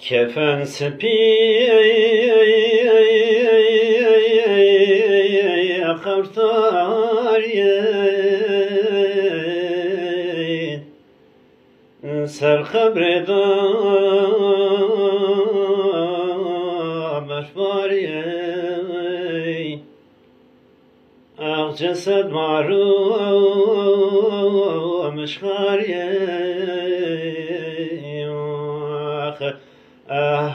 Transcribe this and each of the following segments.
كفن سبي قرطاري سر خبر دا مشواري اغ جسد مارو مشخاري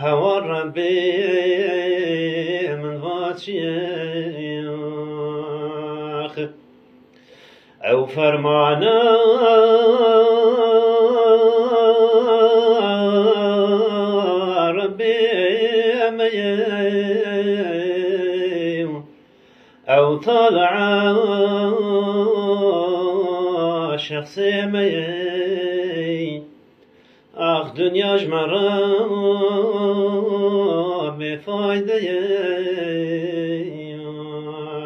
هوا ربي من واتشي او فرمانا ربي امي او طالع شخصي مي اخ دنيا جمرا بفايدة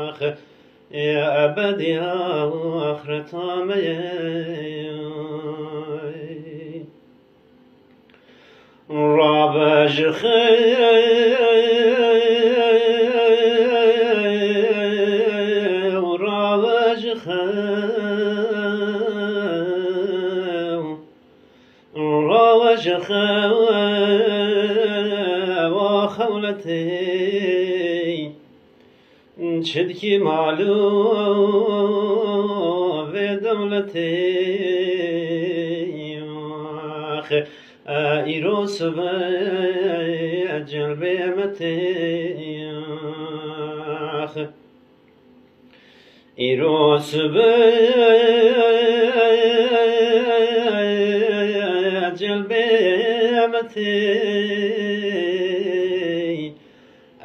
اخ يا ابد يا اخرة مي رابج خير رابج خير راوج وخولتي شدكي مالو بدولتي ايروس بجلبي متي ايروس بجلبي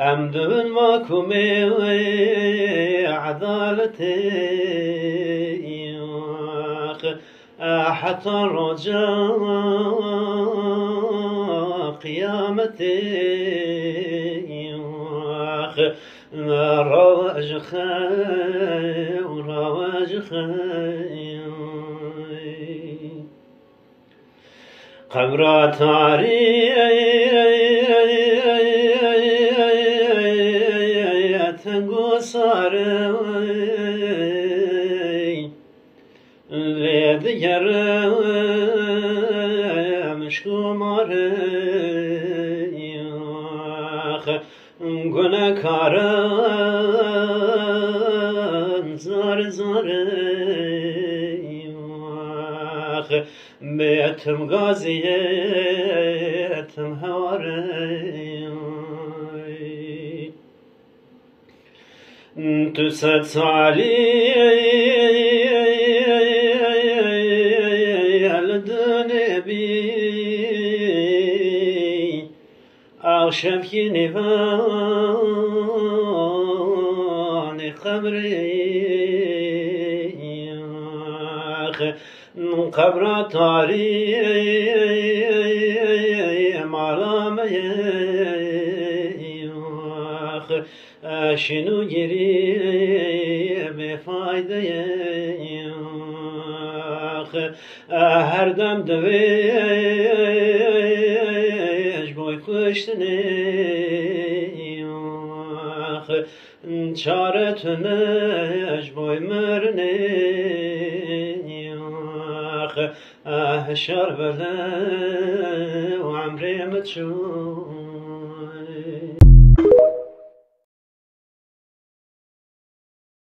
أمدن ماكومي عدالتي حتى الرجاء قيامتي رواج خير رواج خير قبرات تنگو ساری دیگر مشکو ماری گناه کاران زار بیتم غازیتم هواری تو صد سالی الدنیا بی آخشب کی نیوان خبری قبر تاری مالامی شنو گیری بفایده هر دم دویش بای کشتنی چارتنش بای مرنی شر بله و عمري متشوي